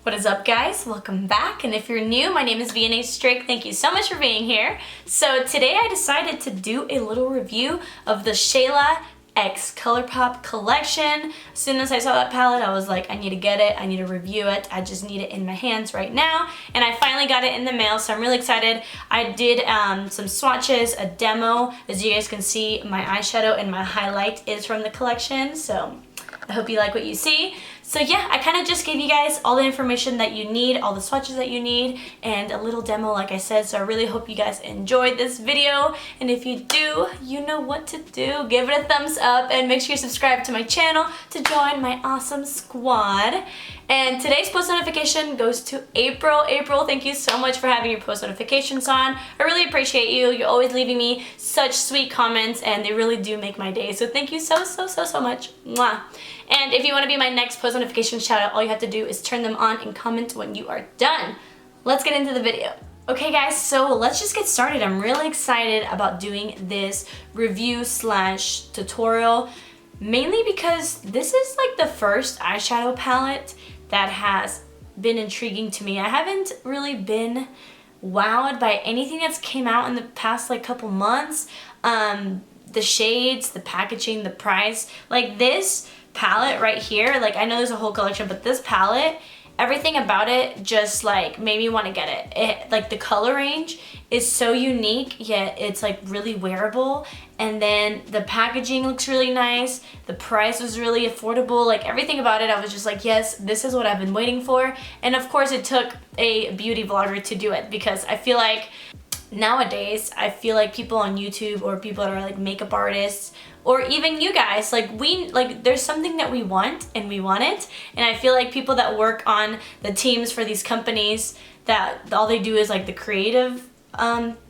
What is up, guys? Welcome back, and if you're new, my name is vianney.strick. Thank you so much for being here. So today I decided to do a little review of the SHAYLA X ColourPop collection. As soon as I saw that palette, I was like, I need to get it, I need to review it, I just need it in my hands right now. And I finally got it in the mail, so I'm really excited. I did some swatches, a demo. As you guys can see, my eyeshadow and my highlight is from the collection, so I hope you like what you see. So yeah, I kind of just gave you guys all the information that you need, all the swatches that you need, and a little demo like I said, so I really hope you guys enjoyed this video. And if you do, you know what to do. Give it a thumbs up and make sure you subscribe to my channel to join my awesome squad. And today's post notification goes to April. April, thank you so much for having your post notifications on. I really appreciate you. You're always leaving me such sweet comments and they really do make my day. So thank you so much. Mwah. And if you want to be my next post notification shout out, all you have to do is turn them on and comment when you are done. Let's get into the video. Okay guys, so let's just get started. I'm really excited about doing this review slash tutorial, mainly because this is like the first eyeshadow palette that has been intriguing to me. I haven't really been wowed by anything that's came out in the past like couple months. The shades, the packaging, the price, like this palette right here, like I know there's a whole collection, but this palette, everything about it just like made me want to get it. Like the color range is so unique, yet it's like really wearable. And then the packaging looks really nice. The price was really affordable. Like everything about it, I was just like, yes, this is what I've been waiting for. And of course it took a beauty vlogger to do it, because I feel like nowadays, I feel like people on YouTube or people that are like makeup artists, or even you guys, like there's something that we want and we want it. And I feel like people that work on the teams for these companies, that all they do is like the creative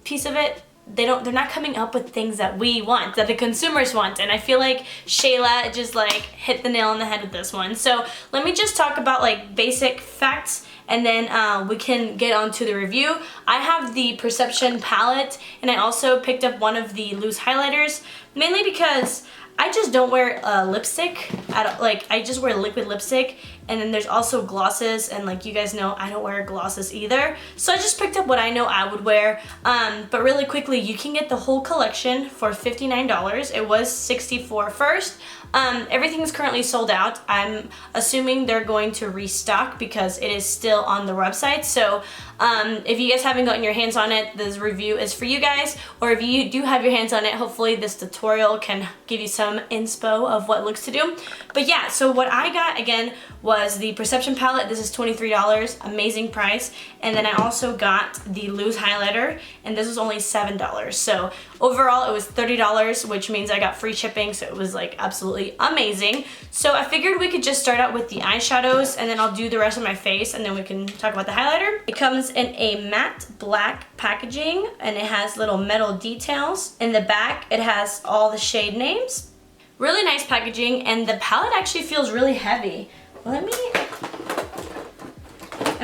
piece of it, they're not coming up with things that we want, that the consumers want. And I feel like SHAYLA just like hit the nail on the head with this one. So let me just talk about like basic facts, and then we can get on to the review. I have the Perception palette, and I also picked up one of the loose highlighters, mainly because I just don't wear lipstick. I just wear liquid lipstick, and then there's also glosses, and like you guys know, I don't wear glosses either. So I just picked up what I know I would wear. But really quickly, you can get the whole collection for $59. It was $64 first. Everything's currently sold out. I'm assuming they're going to restock because it is still on the website. So if you guys haven't gotten your hands on it, this review is for you guys. Or if you do have your hands on it, hopefully this tutorial can give you some inspo of what looks to do. But yeah, so what I got again was the Perception palette. This is $23, amazing price. And then I also got the loose highlighter, and this was only $7. So overall it was $30, which means I got free shipping, so it was like absolutely amazing. So I figured we could just start out with the eyeshadows, and then I'll do the rest of my face, and then we can talk about the highlighter. It comes in a matte black packaging, and it has little metal details. In the back, it has all the shade names. Really nice packaging, and the palette actually feels really heavy. I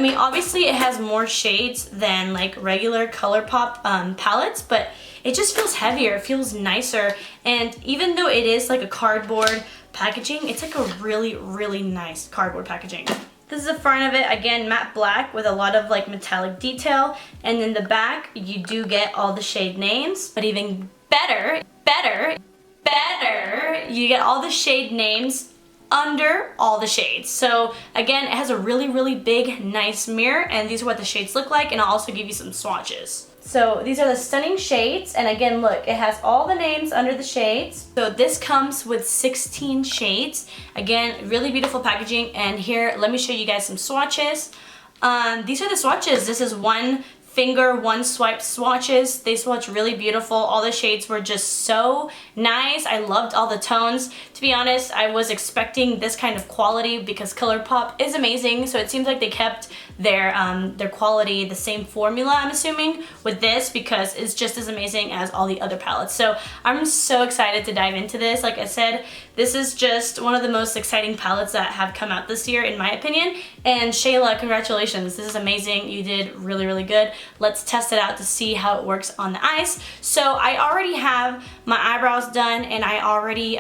mean, obviously it has more shades than like regular ColourPop palettes, but it just feels heavier, it feels nicer. And even though it is like a cardboard packaging, it's like a really nice cardboard packaging. This is the front of it, again, matte black with a lot of like metallic detail. And in the back, you do get all the shade names, but even better, you get all the shade names under all the shades. So again, it has a really big, nice mirror, and these are what the shades look like, and I'll also give you some swatches. So these are the stunning shades, and again, look, it has all the names under the shades. So this comes with 16 shades. Again, really beautiful packaging, and here, let me show you guys some swatches. These are the swatches. This is one finger, one swipe swatches. They swatch really beautiful. All the shades were just so nice. I loved all the tones. To be honest, I was expecting this kind of quality because ColourPop is amazing, so it seems like they kept their quality, the same formula, I'm assuming, with this, because it's just as amazing as all the other palettes. So I'm so excited to dive into this. Like I said, this is just one of the most exciting palettes that have come out this year, in my opinion. And SHAYLA, congratulations. This is amazing. You did really good. Let's test it out to see how it works on the eyes. So I already have my eyebrows done, and I already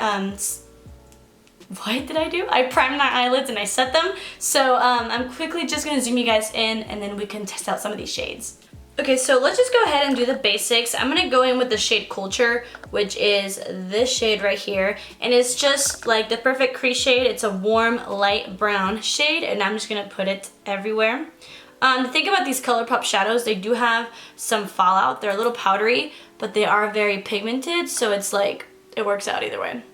what did I do? I primed my eyelids and I set them. So I'm quickly just gonna zoom you guys in and then we can test out some of these shades. Okay, so let's just go ahead and do the basics. I'm gonna go in with the shade Culture, which is this shade right here. And it's just like the perfect crease shade. It's a warm, light brown shade, and I'm just gonna put it everywhere. The thing about these ColourPop shadows, they do have some fallout. They're a little powdery, but they are very pigmented, so it's like, it works out either way.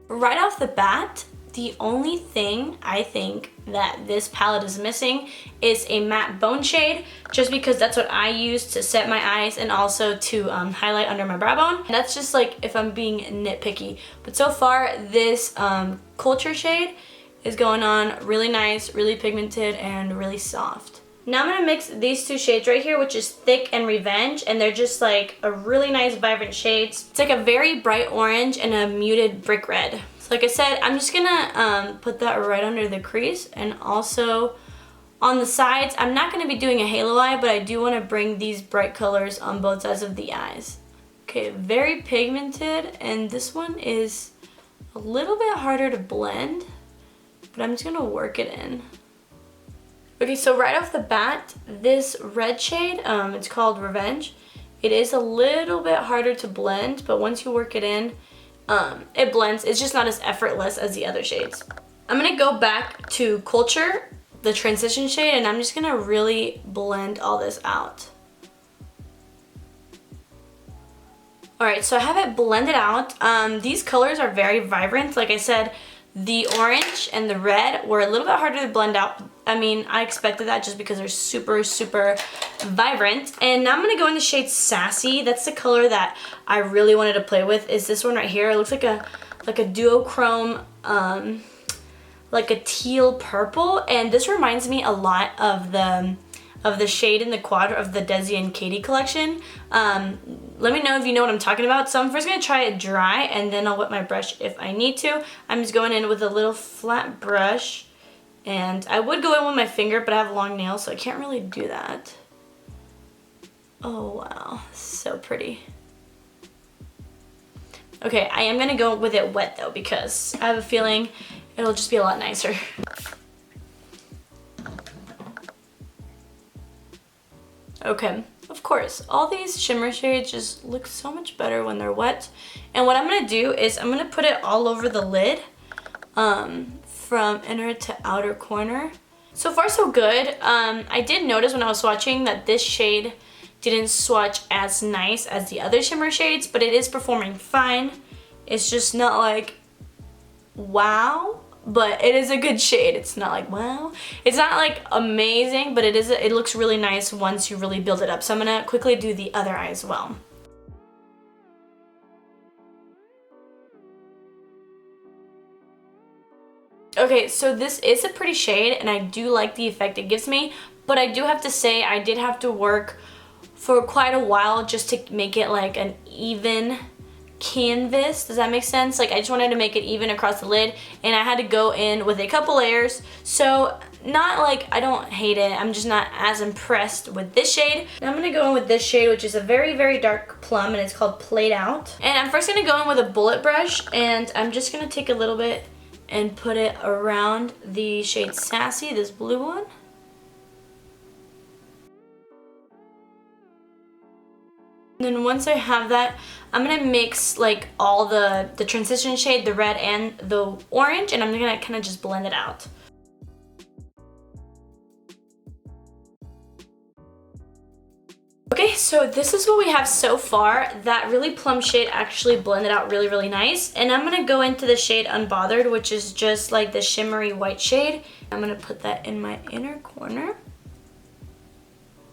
Right off the bat, the only thing I think that this palette is missing is a matte bone shade, just because that's what I use to set my eyes and also to highlight under my brow bone. And that's just like if I'm being nitpicky. But so far, this Culture shade is going on really nice, really pigmented, and really soft. Now I'm gonna mix these two shades right here, which is Thick and Revenge, and they're just like a really nice vibrant shades. It's like a very bright orange and a muted brick red. Like I said, I'm just gonna put that right under the crease and also on the sides. I'm not gonna be doing a halo eye, but I do wanna bring these bright colors on both sides of the eyes. Okay, very pigmented, and this one is a little bit harder to blend, but I'm just gonna work it in. Okay, so right off the bat, this red shade, it's called Revenge. It is a little bit harder to blend, but once you work it in, it blends. It's just not as effortless as the other shades. I'm gonna go back to Culture, the transition shade, and I'm just gonna really blend all this out. Alright, so I have it blended out. These colors are very vibrant. Like I said, the orange and the red were a little bit harder to blend out. I mean, I expected that just because they're super, super vibrant. And now I'm gonna go in the shade Sassy. That's the color that I really wanted to play with, is this one right here. It looks like a duochrome, like a teal purple. And this reminds me a lot of the shade in the quad of the Desi and Katie collection. Let me know if you know what I'm talking about. So I'm first gonna try it dry and then I'll wet my brush if I need to. I'm just going in with a little flat brush, and I would go in with my finger, but I have long nails, so I can't really do that. Oh wow, so pretty. Okay, I am gonna go with it wet though, because I have a feeling it'll just be a lot nicer. Okay, of course, all these shimmer shades just look so much better when they're wet. And what I'm gonna do is I'm gonna put it all over the lid, from inner to outer corner. So far so good. I did notice when I was swatching that this shade didn't swatch as nice as the other shimmer shades, but it is performing fine. It's just not like wow, but it is a good shade. It's not like wow. It's not like amazing, but it looks really nice once you really build it up. So I'm gonna quickly do the other eye as well. Okay, so this is a pretty shade and I do like the effect it gives me, but I do have to say I did have to work for quite a while just to make it like an even canvas. Does that make sense? Like I just wanted to make it even across the lid, and I had to go in with a couple layers. So not like I don't hate it, I'm just not as impressed with this shade. Now I'm gonna go in with this shade, which is a very, very dark plum, and it's called Played Out. And I'm first gonna go in with a bullet brush, and I'm just gonna take a little bit and put it around the shade Sassy, this blue one. And then once I have that, I'm gonna mix like all the transition shade, the red and the orange, and I'm gonna kind of just blend it out. Okay, so this is what we have so far. That really plum shade actually blended out really, really nice. And I'm gonna go into the shade Unbothered, which is just like the shimmery white shade. I'm gonna put that in my inner corner.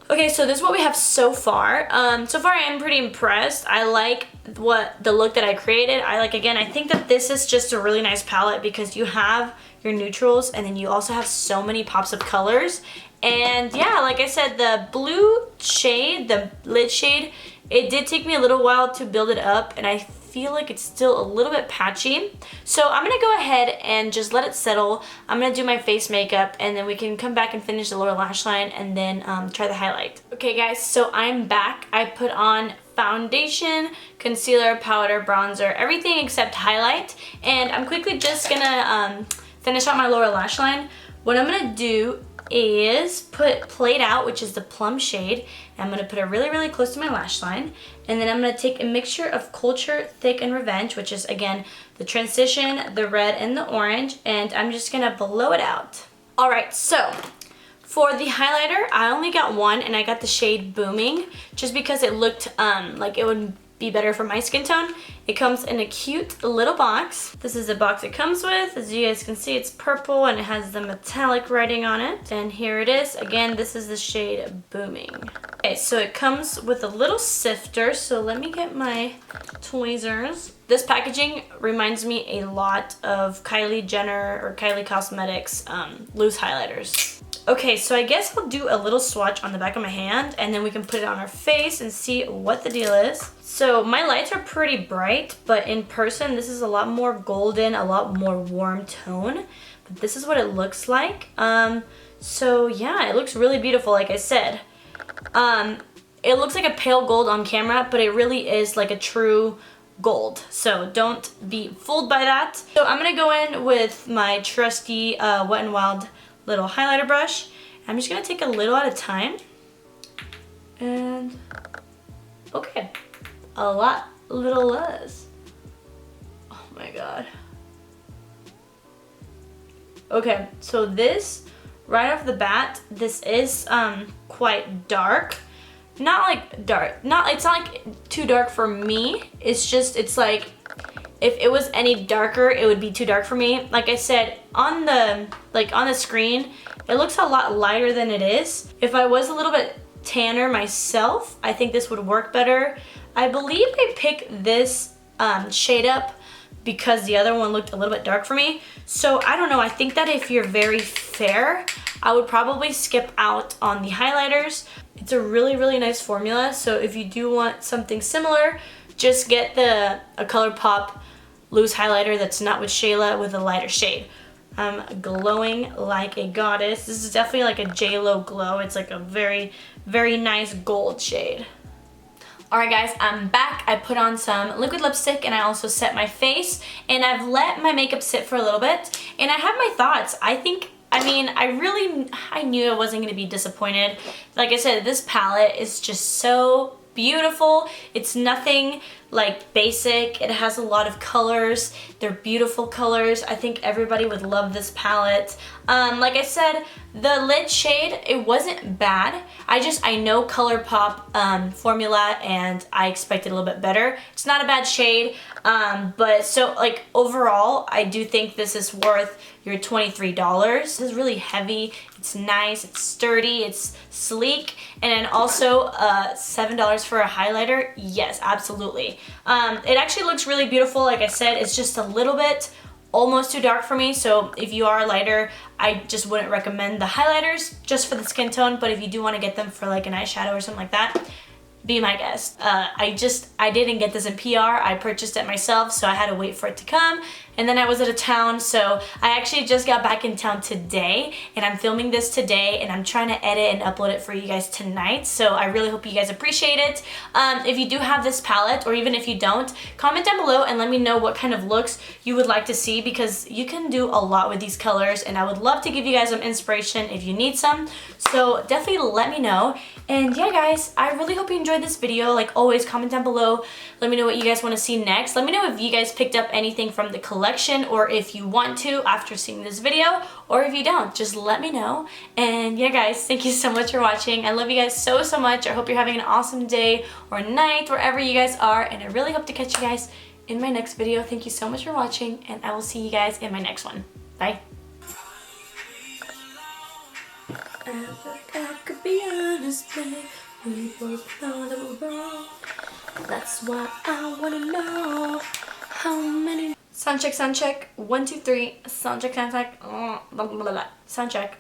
Okay, so this is what we have so far. So far I am pretty impressed. I like the look that I created. Again, I think that this is just a really nice palette because you have your neutrals and then you also have so many pops of colors. And yeah, like I said, the blue shade, the lid shade, it did take me a little while to build it up, and I feel like it's still a little bit patchy. So I'm gonna go ahead and just let it settle. I'm gonna do my face makeup, and then we can come back and finish the lower lash line and then try the highlight. Okay guys, so I'm back. I put on foundation, concealer, powder, bronzer, everything except highlight. And I'm quickly just gonna finish out my lower lash line. What I'm gonna do is put Played Out, which is the plum shade. I'm gonna put it really, really close to my lash line. And then I'm gonna take a mixture of Culture, Thick, and Revenge, which is, again, the transition, the red, and the orange. And I'm just gonna blow it out. All right, so for the highlighter, I only got one, and I got the shade Booming, just because it looked like it would be better for my skin tone. It comes in a cute little box. This is the box it comes with. As you guys can see, it's purple and it has the metallic writing on it. And here it is. Again, this is the shade Booming. Okay, so it comes with a little sifter. So let me get my tweezers. This packaging reminds me a lot of Kylie Jenner or Kylie Cosmetics loose highlighters. Okay, so I guess I'll do a little swatch on the back of my hand, and then we can put it on our face and see what the deal is. So my lights are pretty bright, but in person this is a lot more golden, a lot more warm tone. But this is what it looks like. So yeah, it looks really beautiful, like I said. It looks like a pale gold on camera, but it really is like a true gold. So don't be fooled by that. So I'm gonna go in with my trusty Wet n Wild little highlighter brush. I'm just gonna take a little at a time. And okay, a little less. Oh my god. Okay, so this, right off the bat, this is quite dark. Not like dark, it's not like too dark for me. It's just, it's like, if it was any darker, it would be too dark for me. Like I said, on the screen, it looks a lot lighter than it is. If I was a little bit tanner myself, I think this would work better. I believe I picked this shade up because the other one looked a little bit dark for me. So I don't know, I think that if you're very fair, I would probably skip out on the highlighters. It's a really, really nice formula. So if you do want something similar, just get a ColourPop loose highlighter that's not with SHAYLA with a lighter shade. I'm glowing like a goddess. This is definitely like a J-Lo glow. It's like a very, very nice gold shade. Alright guys, I'm back. I put on some liquid lipstick and I also set my face, and I've let my makeup sit for a little bit, and I have my thoughts. I knew I wasn't going to be disappointed. Like I said, this palette is just so beautiful. It's nothing like basic. It has a lot of colors. They're beautiful colors. I think everybody would love this palette. Like I said, the lid shade, it wasn't bad. I know ColourPop formula, and I expected a little bit better. It's not a bad shade, but so like overall, I do think this is worth your $23. This is really heavy. It's nice. It's sturdy. It's sleek, and then also $7 for a highlighter. Yes, absolutely. It actually looks really beautiful. Like I said, it's just a little bit almost too dark for me, so if you are lighter, I just wouldn't recommend the highlighters just for the skin tone. But if you do want to get them for like an eyeshadow or something like that, be my guest. I didn't get this in PR. I purchased it myself, so I had to wait for it to come. And then I was out of town, so I actually just got back in town today, and I'm filming this today, and I'm trying to edit and upload it for you guys tonight. So I really hope you guys appreciate it. If you do have this palette, or even if you don't, comment down below and let me know what kind of looks you would like to see, because you can do a lot with these colors, and I would love to give you guys some inspiration if you need some. So definitely let me know. And yeah guys, I really hope you enjoyed this video. Like always, comment down below. Let me know what you guys want to see next. Let me know if you guys picked up anything from the collection, or if you want to after seeing this video, or if you don't, just let me know. And yeah guys, thank you so much for watching. I love you guys so, so much. I hope you're having an awesome day or night wherever you guys are, and I really hope to catch you guys in my next video. Thank you so much for watching, and I will see you guys in my next one. Bye. I could be honest, babe. We both know that we're wrong. That's why I wanna know how many. Sound check, sound check. 1, 2, 3. Sound check, sound check. Sound check.